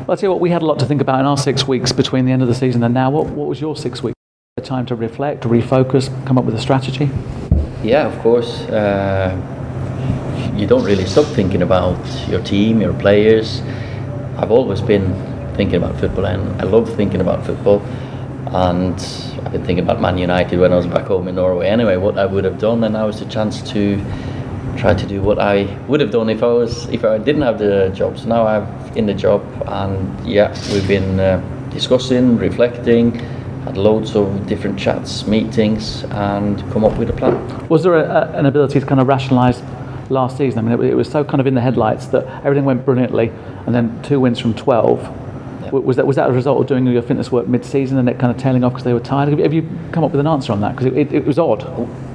Well, I'll tell you what, we had a lot to think about in our 6 weeks between the end of the season and now. What was your 6 weeks? A time to reflect, refocus, come up with a strategy? Yeah, of course. You don't really stop thinking about your team, your players. I've always been thinking about football, and I love thinking about football. And I've been thinking about Man United when I was back home in Norway anyway, what I would have done, and now is the chance to try to do what I would have done if I didn't have the job. So now I'm in the job, and yeah, we've been discussing, reflecting, had loads of different chats, meetings, and come up with a plan. Was there an ability to kind of rationalise last season? I mean, it was so kind of in the headlights that everything went brilliantly, and then 2 wins from 12. Yeah. Was that a result of doing your fitness work mid-season and it kind of tailing off because they were tired? Have you come up with an answer on that? Because it was odd.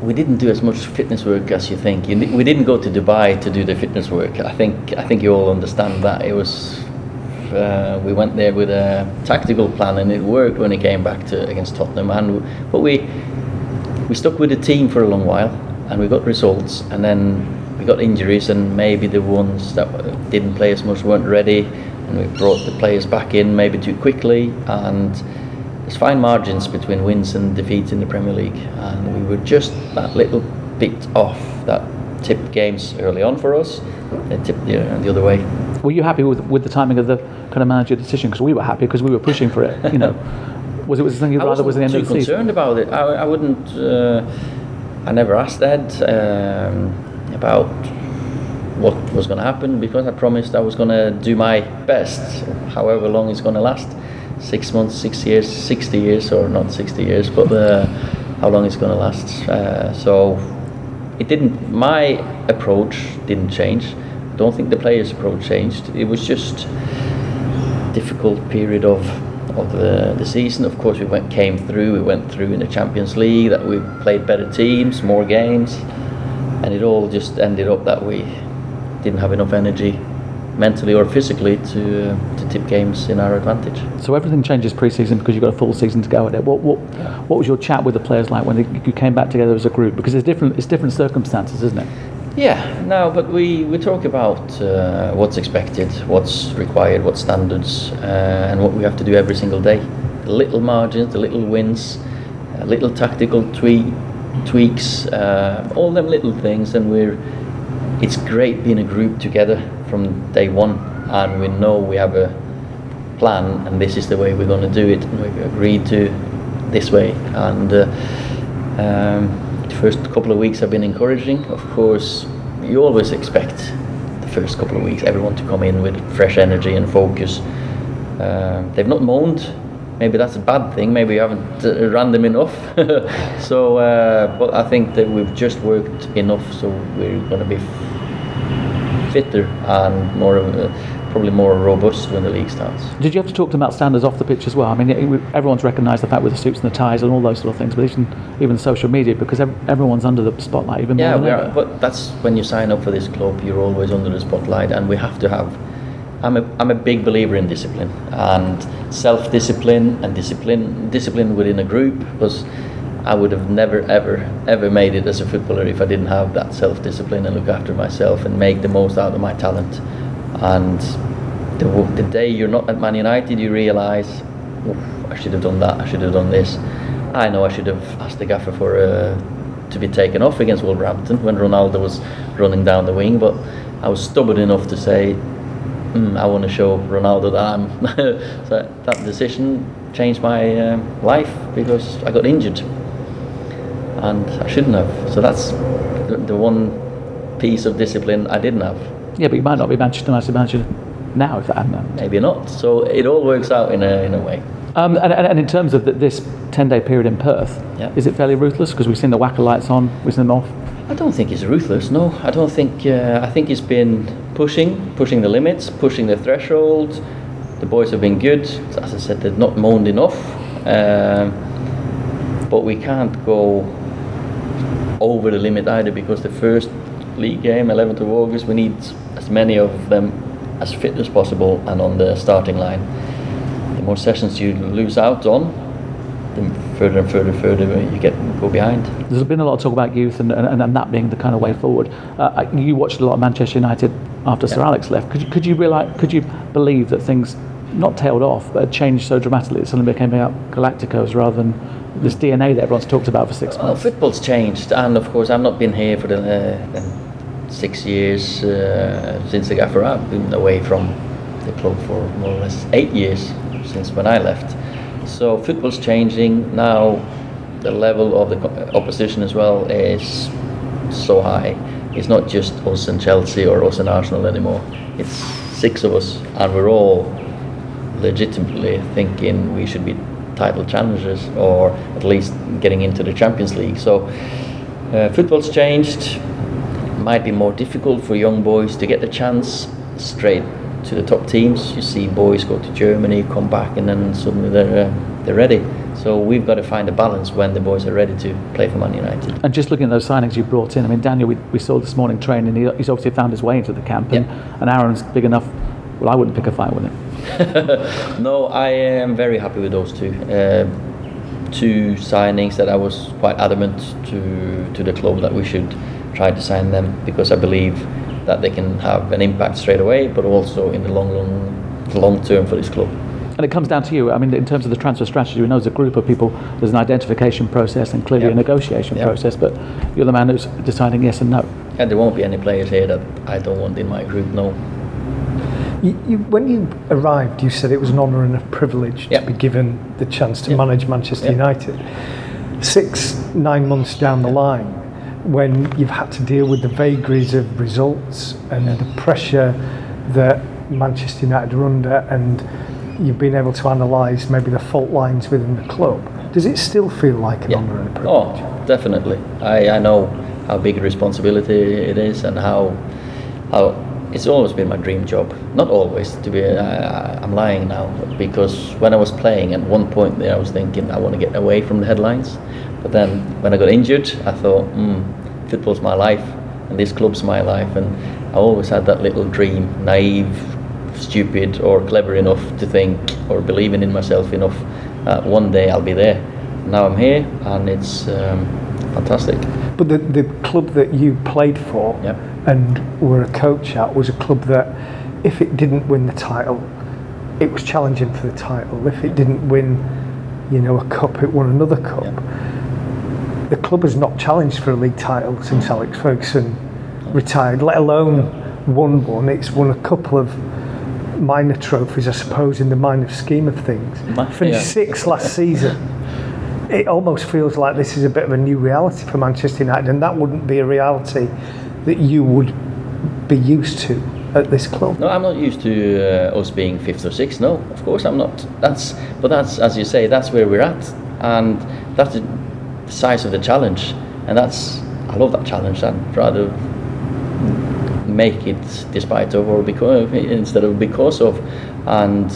We didn't do as much fitness work as you think. We didn't go to Dubai to do the fitness work. I think you all understand that. It was we went there with a tactical plan, and it worked when it came back against Tottenham. But we stuck with the team for a long while, and we got results, and then we got injuries, and maybe the ones that didn't play as much weren't ready, and we brought the players back in maybe too quickly, and there's fine margins between wins and defeats in the Premier League, and we were just that little bit off that tipped games early on for us. It tipped the other way. Were you happy with the timing of the kind of manager decision? Because we were happy because we were pushing for it. You know, was it something you rather was the end of the season? I wasn't too concerned about it. I wouldn't. I never asked Ed about what was going to happen, because I promised I was going to do my best, however long it's going to last. 6 months, 6 years, 60 years, or not 60 years, but how long it's going to last. So it didn't. My approach didn't change. I don't think the players' approach changed. It was just a difficult period of the season. Of course, we went through in the Champions League, that we played better teams, more games, and it all just ended up that we didn't have enough energy, mentally or physically, to tip games in our advantage. So everything changes pre-season because you've got a full season to go at it. What was your chat with the players like when you came back together as a group? Because it's different circumstances, isn't it? Yeah, no, but we talk about what's expected, what's required, what standards, and what we have to do every single day. The little margins, the little wins, little tactical tweaks, all them little things, and it's great being a group together from day one, and we know we have a plan, and this is the way we're going to do it, and we've agreed to this way. And the first couple of weeks have been encouraging. Of course, you always expect the first couple of weeks everyone to come in with fresh energy and focus. They've not moaned. Maybe that's a bad thing. Maybe we haven't ran them enough. So, but I think that we've just worked enough, so we're going to be fitter and probably more robust when the league starts. Did you have to talk to them about standards off the pitch as well? I mean, everyone's recognised the fact with the suits and the ties and all those sort of things, but even social media, because everyone's under the spotlight even more than ever. Yeah, but that's when you sign up for this club, you're always under the spotlight, and we have to have. I'm a big believer in discipline, and self-discipline, and discipline within a group, because I would have never ever made it as a footballer if I didn't have that self-discipline and look after myself and make the most out of my talent. And the day you're not at Man United, you realise, I should have done that, I should have done this. I know I should have asked the gaffer to be taken off against Wolverhampton when Ronaldo was running down the wing, but I was stubborn enough to say, I want to show Ronaldo that I'm. So that decision changed my life, because I got injured and I shouldn't have. So that's the one piece of discipline I didn't have. Yeah, but you might not be Manchester United manager now if that hadn't happened. Maybe not. So it all works out in a way. And in terms of this 10-day period in Perth, is it fairly ruthless? Because we've seen the whacker lights on, we've seen them off. I don't think it's ruthless. No, I don't think. I think it's been pushing the limits, pushing the threshold. The boys have been good. As I said, they've not moaned enough. But we can't go over the limit either, because the first league game, 11th of August, we need as many of them as fit as possible and on the starting line. The more sessions you lose out on, the further and further you go behind. There's been a lot of talk about youth and that being the kind of way forward. You watched a lot of Manchester United after Sir Alex left. Could you believe that things not tailed off, but had changed so dramatically it suddenly became about Galacticos rather than this DNA that everyone's talked about for 6 months? Well, football's changed, and of course I've not been here for the 6 years since the gaffer. I've been away from the club for more or less 8 years since when I left. So football's changing now. The level of the opposition as well is so high. It's not just us and Chelsea or us and Arsenal anymore. It's 6 of us, and we're all legitimately thinking we should be title challengers, or at least getting into the Champions League. So football's changed. Might be more difficult for young boys to get the chance straight to the top teams. You see boys go to Germany, come back, and then suddenly they're ready. So we've got to find a balance when the boys are ready to play for Man United. And just looking at those signings you brought in, I mean, Daniel, we saw this morning training, he's obviously found his way into the camp, and Aaron's big enough. Well, I wouldn't pick a fight with him. No, I am very happy with those two. Two signings that I was quite adamant to the club that we should try to sign them, because I believe that they can have an impact straight away, but also in the long term for this club. And it comes down to you. I mean, in terms of the transfer strategy, we know there's a group of people, there's an identification process and clearly a negotiation process, but you're the man who's deciding yes and no. And there won't be any players here that I don't want in my group, no. When you arrived, you said it was an honour and a privilege to be given the chance to manage Manchester United. 6-9 months down the line, when you've had to deal with the vagaries of results and the pressure that Manchester United are under, and you've been able to analyse maybe the fault lines within the club, does it still feel like an honour and a privilege? Oh, definitely. I know how big a responsibility it is, and how it's always been my dream job. Not always, to be. I'm lying now, because when I was playing, at one point there I was thinking I want to get away from the headlines. But then when I got injured, I thought, football's my life, and this club's my life, and I always had that little dream, naive, stupid or clever enough to think, or believing in myself enough, that one day I'll be there. Now I'm here, and it's fantastic. But the club that you played for and were a coach at was a club that, if it didn't win the title, it was challenging for the title. If it didn't win, a cup, it won another cup. The club has not challenged for a league title since Alex Ferguson retired, let alone won one. It's won a couple of minor trophies, I suppose, in the minor scheme of things. Finished 6th last season. It almost feels like this is a bit of a new reality for Manchester United, and that wouldn't be a reality that you would be used to at this club. No, I'm not used to us being 5th or 6th. No, of course I'm not. That's, as you say, that's where we're at, and that's the size of the challenge, and I love that challenge. I'd rather make it despite of, or because, instead of because of. And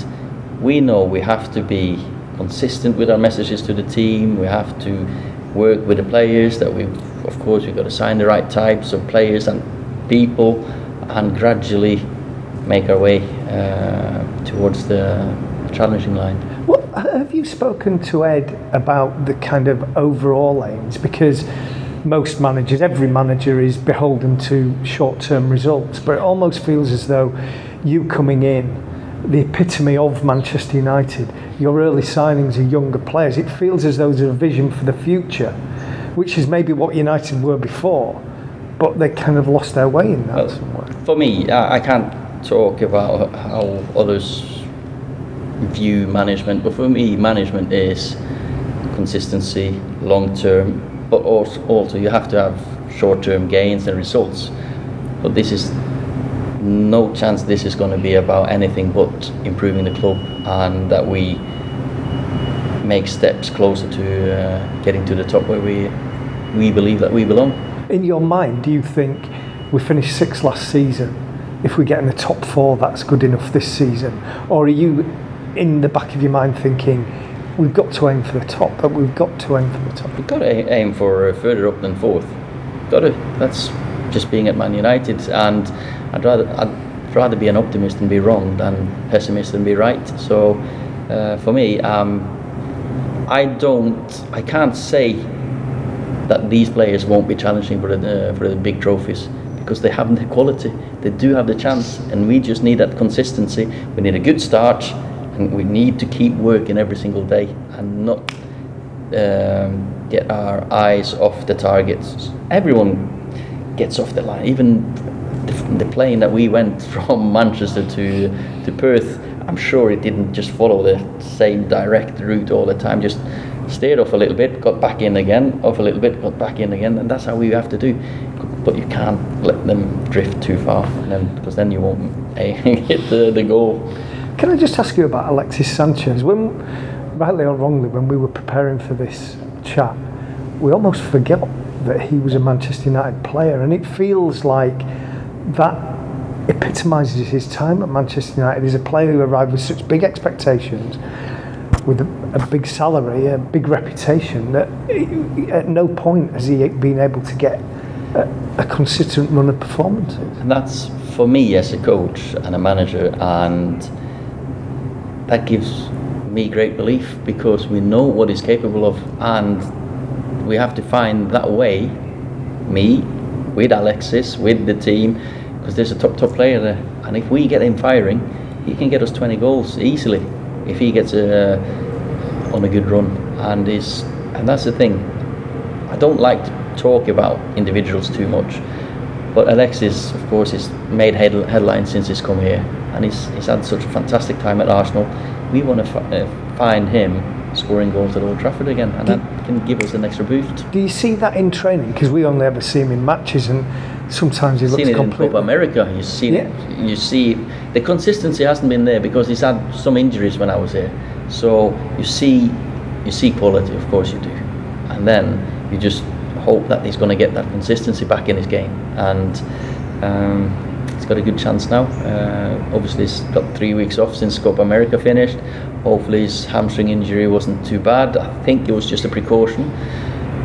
we know we have to be consistent with our messages to the team. We have to work with the players, that we've got to sign the right types of players and people, and gradually make our way towards the challenging line. Well, have you spoken to Ed about the kind of overall aims? Because most managers, every manager is beholden to short-term results, but it almost feels as though you coming in, the epitome of Manchester United, your early signings are younger players. It feels as though there's a vision for the future, which is maybe what United were before, but they kind of lost their way in that somewhere. For me, I can't talk about how others view management, but for me, management is consistency, long-term, but also you have to have short-term gains and results. But this is no chance this is going to be about anything but improving the club, and that we make steps closer to getting to the top where we believe that we belong. In your mind, do you think we finished 6th last season, if we get in the top 4, that's good enough this season? Or are you in the back of your mind thinking, we've got to aim for the top, but we've got to aim for the top? We've got to aim for further up than 4th. Got to. That's just being at Man United, and I'd rather be an optimist and be wrong than pessimist and be right. So for me, I can't say that these players won't be challenging for the big trophies, because they have the quality. They do have the chance, and we just need that consistency. We need a good start, and we need to keep working every single day and not get our eyes off the targets. Everyone gets off the line, even the plane that we went from Manchester to Perth. I'm sure it didn't just follow the same direct route all the time, just stayed off a little bit, got back in again, off a little bit, got back in again, and that's how we have to do. But you can't let them drift too far, because then you won't hit the goal. Can I just ask you about Alexis Sanchez? When, rightly or wrongly, when we were preparing for this chat, we almost forgot that he was a Manchester United player, and it feels like that epitomises his time at Manchester United. He's a player who arrived with such big expectations, with a big salary, a big reputation, that at no point has he been able to get a consistent run of performances. And that's, for me as a coach and a manager, and that gives me great belief, because we know what he's capable of, and we have to find that way, me, with Alexis, with the team, because there's a top player there, and if we get him firing, he can get us 20 goals easily if he gets on a good run. And that's the thing, I don't like to talk about individuals too much, but Alexis, of course, has made headlines since he's come here, and he's had such a fantastic time at Arsenal. We want to find him scoring goals at Old Trafford again, and that can give us an extra boost. Do you see that in training? Because we only ever see him in matches, and sometimes he looks completely. completely... Seen it in Copa America. You've seen it. You see the consistency hasn't been there because he's had some injuries when I was here. So you see quality, of course you do, and then you just hope that he's going to get that consistency back in his game, and he's got a good chance now. Obviously he's got 3 weeks off since Copa America finished. Hopefully his hamstring injury wasn't too bad. I think it was just a precaution,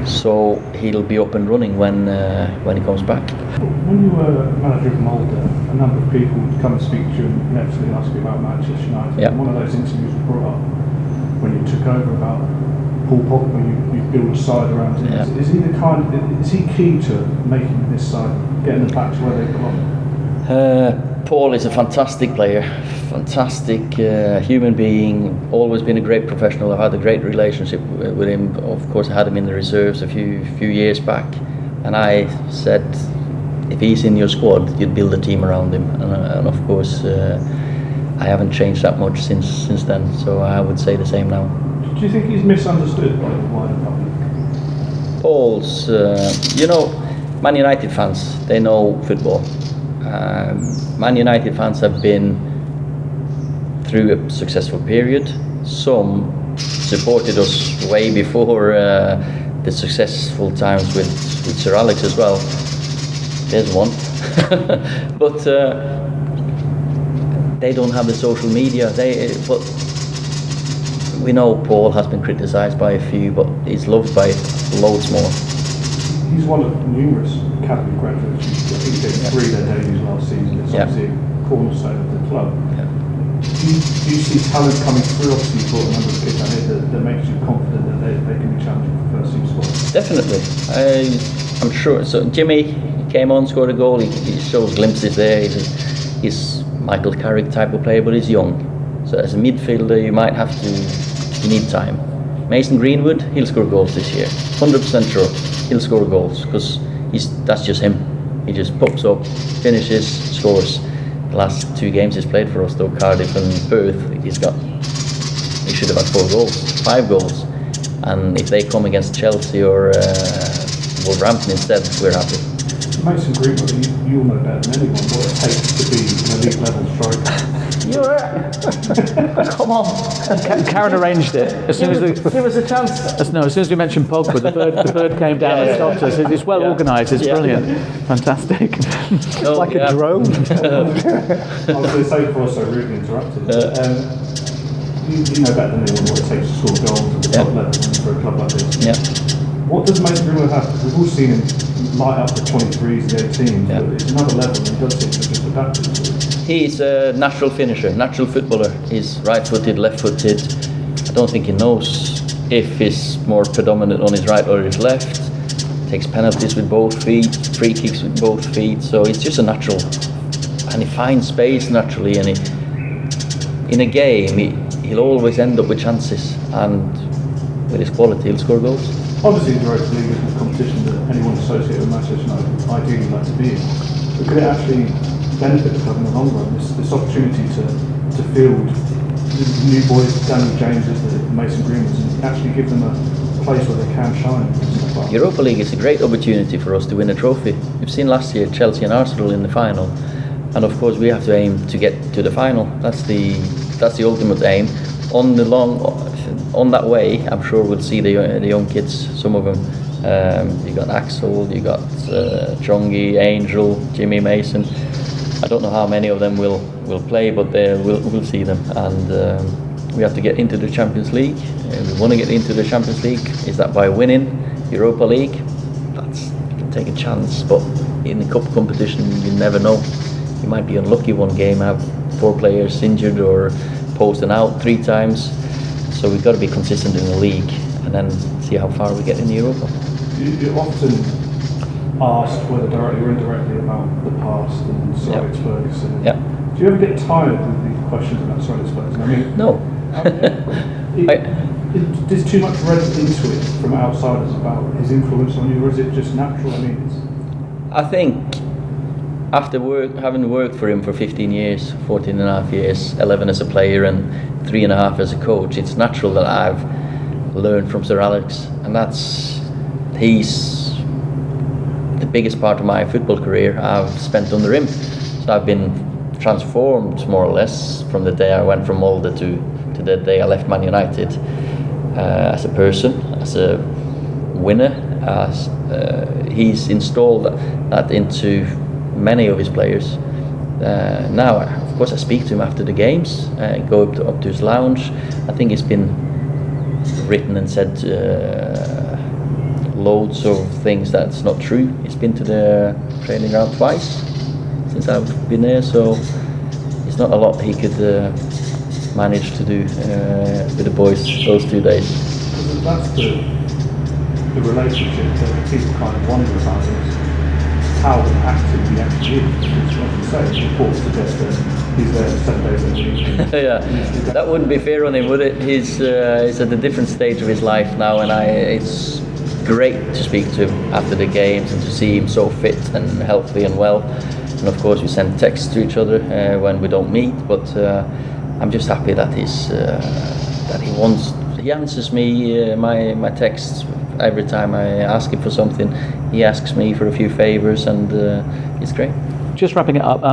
so he'll be up and running when he comes back. When you were manager of Molde, a number of people would come and speak to you and inevitably ask you about Manchester United. Yeah. And one of those interviews was brought up when you took over about Paul Pogba. You build a side around him. Yeah. Is he is he key to making this side, getting them back to where they belong? Paul is a fantastic player, fantastic human being, always been a great professional. I've had a great relationship with him. Of course, I had him in the reserves a few years back, and I said, if he's in your squad, you'd build a team around him. And of course, I haven't changed that much since then, so I would say the same now. Do you think he's misunderstood by the wider public? Paul's, Man United fans, they know football. Man United fans have been through a successful period. Some supported us way before the successful times with Sir Alex as well. There's one. But they don't have the social media. But we know Paul has been criticised by a few, but he's loved by loads more. He's one of numerous academy graduates. I think he did 3 their debuts last season. It's obviously a cornerstone of the club. Yeah. Do you see talent coming through? Obviously, you've got a number of kids out here that makes you confident that they can be challenging for first team spot. Definitely. I'm sure. So Jimmy came on, scored a goal. He shows glimpses there. He's Michael Carrick type of player, but he's young. So as a midfielder, you need time. Mason Greenwood, he'll score goals this year. 100% sure. He'll score goals because that's just him. He just pops up, finishes, scores. The last 2 games he's played for us, though, Cardiff and Perth, he should have had 4 goals, 5 goals. And if they come against Chelsea or Wolverhampton instead, we're happy. Mason Greenwood, you'll know better than anyone what it takes to be an elite level striker. You're right. Come on. Karen arranged it. Give us a chance. As soon as we mentioned Pogba, the bird came down and stopped us. It's well organised. It's brilliant. Fantastic. It's like a drone. I was going to say before I so rudely interrupted. You know better than anyone what it takes to score goals at the top level for a club like this. Yeah. What does Mason Greenwood have? Because we've all seen him light up the 23s, the 18s, but it's another level and he does seem to just adapt to it. He's a natural finisher, natural footballer. He's right-footed, left-footed. I don't think he knows if he's more predominant on his right or his left. Takes penalties with both feet, free kicks with both feet. So he's just a natural, and he finds space naturally. And in a game, he'll always end up with chances, and with his quality, he'll score goals. Obviously, the Europa League isn't a competition that anyone associated with Manchester United ideally like to be in. But could it actually benefit the club in the long run? This opportunity to field the new boys, Daniel Jameses, the Mason Greenwoods, and actually give them a place where they can shine. Europa League is a great opportunity for us to win a trophy. We've seen last year Chelsea and Arsenal in the final, and of course we have to aim to get to the final. That's the ultimate aim. On that way, I'm sure we'll see the young kids. Some of them, you got Axel, you got Chongi, Angel, Jimmy Mason. I don't know how many of them will play, but we'll see them, and we have to get into the Champions League. We want to get into the Champions League. Is that by winning Europa League? You can take a chance, but in the cup competition, you never know. You might be unlucky one game, have 4 players injured or posted out 3 times. So we've got to be consistent in the league, and then see how far we get in Europa. You're often asked, whether directly or indirectly, about the past and Sir Alex Ferguson. Yeah. Do you ever get tired with the questions about Sir Alex Ferguson? I mean, No. There's too much read into it from outsiders about his influence on you, or is it just natural? I mean, I think after having worked for him for 15 years, 14 and a half years, 11 as a player and 3.5 as a coach, it's natural that I've learned from Sir Alex, and he's the biggest part of my football career I've spent under him. So I've been transformed more or less from the day I went from Molde to the day I left Man United, as a person, as a winner. He's installed that into many of his players. Now, of course, I speak to him after the games, go up to his lounge. I think it's been written and said loads of things that's not true. He's been to the training ground twice since I've been there, so it's not a lot he could manage to do with the boys those 2 days. That's the relationship that people kind of wonder about is how active he actually is. Because like you say, reports suggest that he's there 7 days a week. Yeah, that wouldn't be fair on him, would it? He's at a different stage of his life now, and it's great to speak to him after the games and to see him so fit and healthy and well. And of course, we send texts to each other when we don't meet. But I'm just happy that he answers me my texts every time I ask him for something. He asks me for a few favours, and it's great. Just wrapping it up,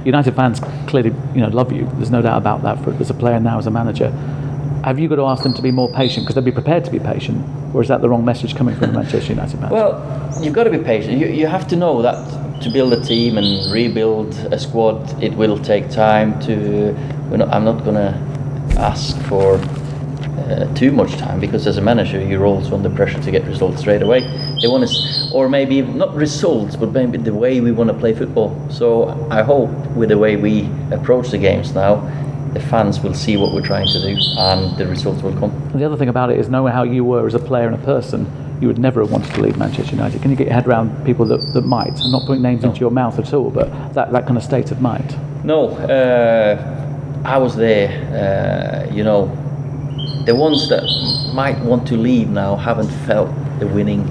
United fans clearly, love you. There's no doubt about that. As a player now, as a manager, have you got to ask them to be more patient because they'll be prepared to be patient, or is that the wrong message coming from the Manchester United fans? Well, you've got to be patient. You have to know that to build a team and rebuild a squad, it will take time. I'm not going to ask for too much time, because as a manager you're also under pressure to get results straight away. They want us, or maybe not results, but maybe the way we want to play football. So I hope with the way we approach the games now, the fans will see what we're trying to do, and the results will come. And the other thing about it is, knowing how you were as a player and a person, you would never have wanted to leave Manchester United. Can you get your head around people that might? I'm not putting names into your mouth at all, but that kind of state of mind. No, I was there. The ones that might want to leave now haven't felt the winning,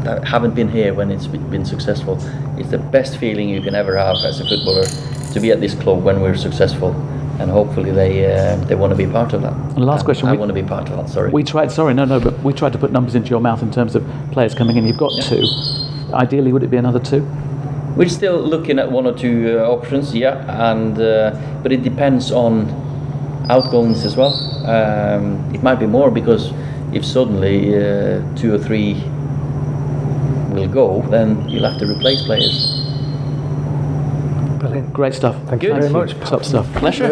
that haven't been here when it's been successful. It's the best feeling you can ever have as a footballer, to be at this club when we're successful, and hopefully they want to be part of that. And the last question, I want to be part of that. Sorry. We tried to put numbers into your mouth in terms of players coming in. You've got 2. Ideally, would it be another 2? We're still looking at 1 or 2 options, and but it depends on outgoings as well. It might be more, because if suddenly 2 or 3 will go, then you'll have to replace players. Brilliant. Great stuff. Thank you very much. Top stuff. Pleasure.